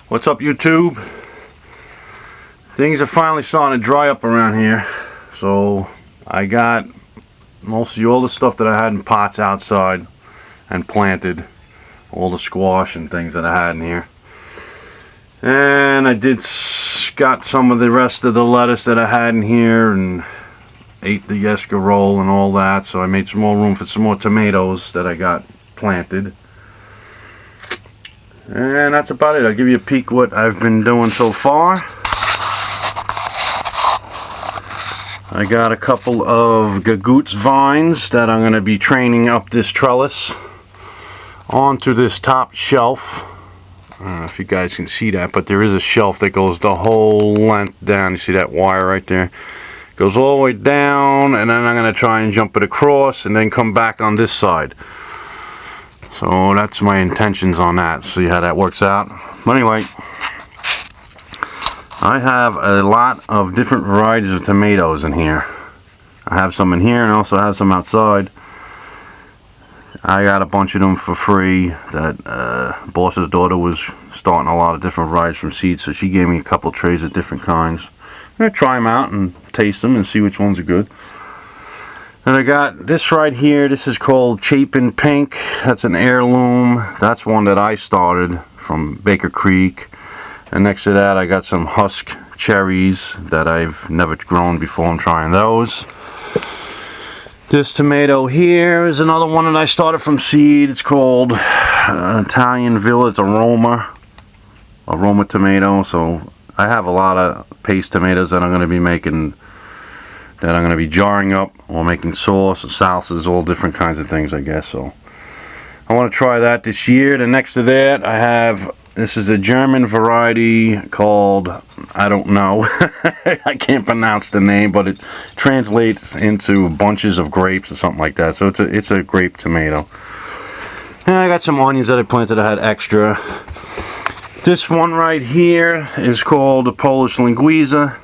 What's up, YouTube? Things are finally starting to dry up around here, so I got mostly all the stuff that I had in pots outside and planted, all the squash and things that I had in here. And I got some of the rest of the lettuce that I had in here and ate the escarole and all that, so I made some more room for some more tomatoes that I got planted. And that's about it. I'll give you a peek what I've been doing so far. I got a couple of gagoots vines that I'm going to be training up this trellis onto this top shelf. I don't know if you guys can see that, but there is a shelf that goes the whole length down. You see that wire right there? Goes all the way down, and then I'm going to try and jump it across and then come back on this side. So that's my intentions on that. See how that works out. But anyway, I have a lot of different varieties of tomatoes in here. I have some in here and also have some outside. I got a bunch of them for free. That boss's daughter was starting a lot of different varieties from seeds, so she gave me a couple trays of different kinds. I'm going to try them out and taste them and see which ones are good. And I got this right here. This is called Chapin Pink. That's an heirloom. That's one that I started from Baker Creek. And next to that I got some husk cherries that I've never grown before. I'm trying those. This tomato here is another one that I started from seed. It's called Italian Villa. It's aroma tomato. So I have a lot of paste tomatoes that I'm going to be making, that I'm going to be jarring up or making sauce and salsas, all different kinds of things, I guess. So I want to try that this year. Then next to that I have, this is a German variety called, I don't know, I can't pronounce the name, but it translates into bunches of grapes or something like that. So it's a grape tomato. And I got some onions that I planted. I had extra. This one right here is called the Polish Linguiça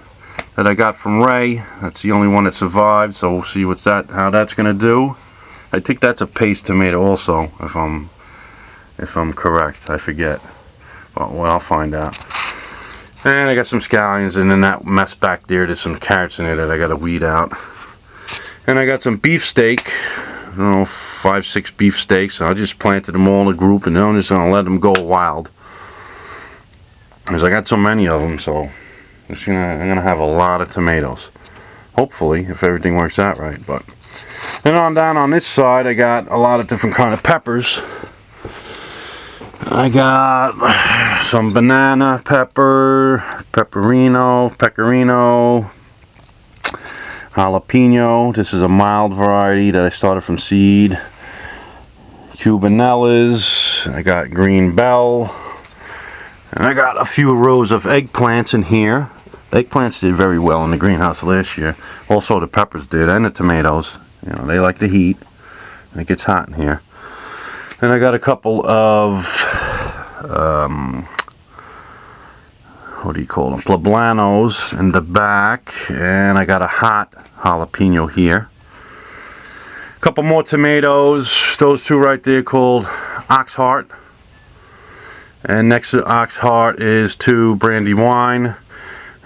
that I got from Ray. That's the only one that survived, so we'll see how that's gonna do. I think that's a paste tomato also, if I'm correct. I forget, but well, I'll find out. And I got some scallions, and then that mess back there's some carrots in there that I gotta weed out. And I got some beefsteak, I don't know, 5-6 beefsteaks. I just planted them all in a group, and then I'm just gonna let them go wild, because I got so many of them. So I'm gonna have a lot of tomatoes, hopefully, if everything works out right. But then on down on this side, I got a lot of different kind of peppers. I got some banana pepper, pecorino, jalapeno. This is a mild variety that I started from seed. Cubanellas. I got green bell. And I got a few rows of eggplants in here. The eggplants did very well in the greenhouse last year. Also the peppers did, and the tomatoes. You know, they like the heat, and it gets hot in here. And I got a couple of, what do you call them? Poblanos in the back. And I got a hot jalapeno here. A couple more tomatoes. Those two right there called Ox Heart. And next to Ox Heart is 2 brandy wine.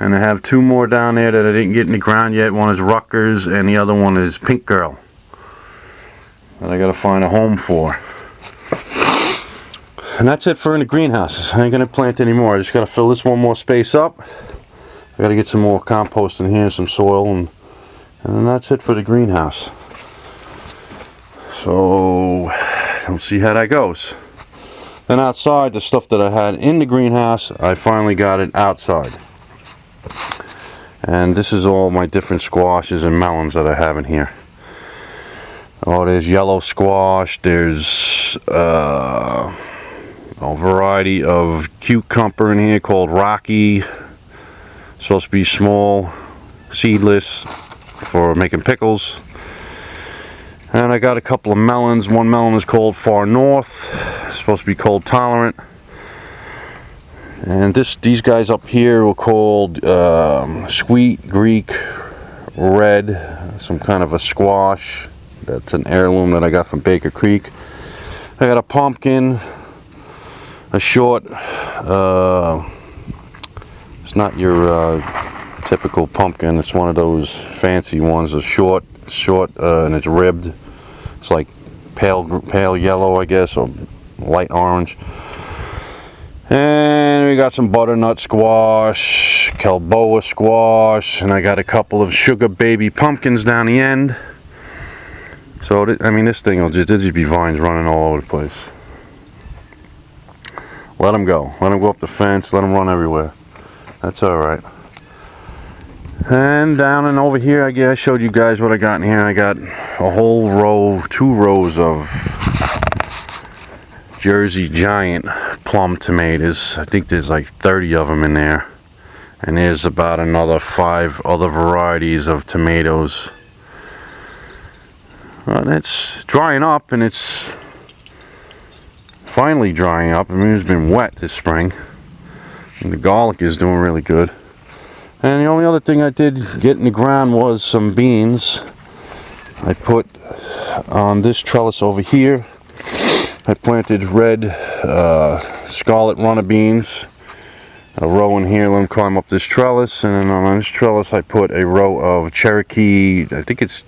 And I have 2 more down there that I didn't get in the ground yet. One is Rutgers and the other one is Pink Girl, that I gotta find a home for. And that's it for in the greenhouse. I ain't gonna plant anymore. I just gotta fill this one more space up. I gotta get some more compost in here, some soil, and then that's it for the greenhouse. So we'll see how that goes. Then outside, the stuff that I had in the greenhouse, I finally got it outside. And this is all my different squashes and melons that I have in here. Oh, there's yellow squash, there's a variety of cucumber in here called Rocky. Supposed to be small, seedless, for making pickles. And I got a couple of melons. One melon is called Far North. It's supposed to be cold tolerant. And these guys up here were called Sweet Greek Red, some kind of a squash. That's an heirloom that I got from Baker Creek. I got a pumpkin, a short, it's not your typical pumpkin, it's one of those fancy ones, a short, and it's ribbed. It's like pale yellow, I guess, or light orange. And we got some butternut squash, Kelboa squash, and I got a couple of sugar baby pumpkins down the end. So, I mean, this thing will just be vines running all over the place. Let them go. Let them go up the fence. Let them run everywhere. That's alright. And down and over here, I showed you guys what I got in here. I got a whole row, 2 rows of Jersey Giant plum tomatoes. I think there's like 30 of them in there. And there's about another 5 other varieties of tomatoes. Well, it's drying up, and it's finally drying up. I mean, it's been wet this spring. And the garlic is doing really good. And the only other thing I did get in the ground was some beans. I put on this trellis over here, I planted red scarlet runner beans, a row in here, let them climb up this trellis, and then on this trellis I put a row of Cherokee, I think it's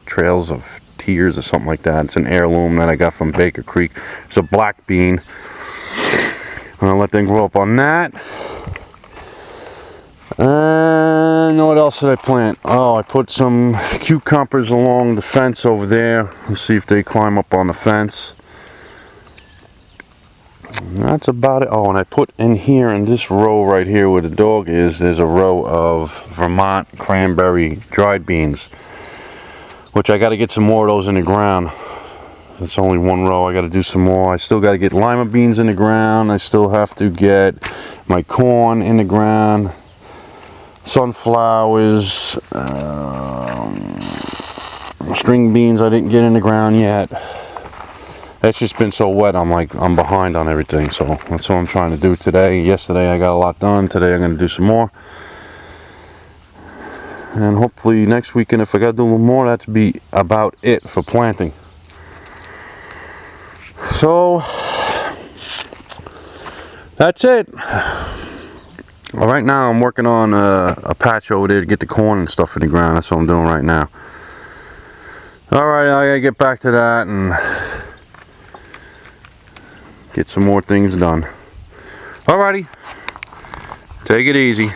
Trails of Tears or something like that. It's an heirloom that I got from Baker Creek. It's a black bean. I'm gonna let them grow up on that. And what else did I plant? Oh, I put some cucumbers along the fence over there. Let's see if they climb up on the fence. And that's about it. Oh, and I put in here, in this row right here where the dog is, there's a row of Vermont cranberry dried beans, which I got to get some more of those in the ground. It's only one row. I got to do some more. I still got to get lima beans in the ground. I still have to get my corn in the ground. Sunflowers, string beans I didn't get in the ground yet. It's just been so wet, I'm behind on everything, so that's what I'm trying to do today. Yesterday I got a lot done. Today I'm going to do some more. And hopefully next weekend, if I got to do a little more, that'll be about it for planting. So, that's it. Well, right now I'm working on a patch over there to get the corn and stuff in the ground. That's what I'm doing right now. Alright, I gotta get back to that and get some more things done. Alrighty, take it easy.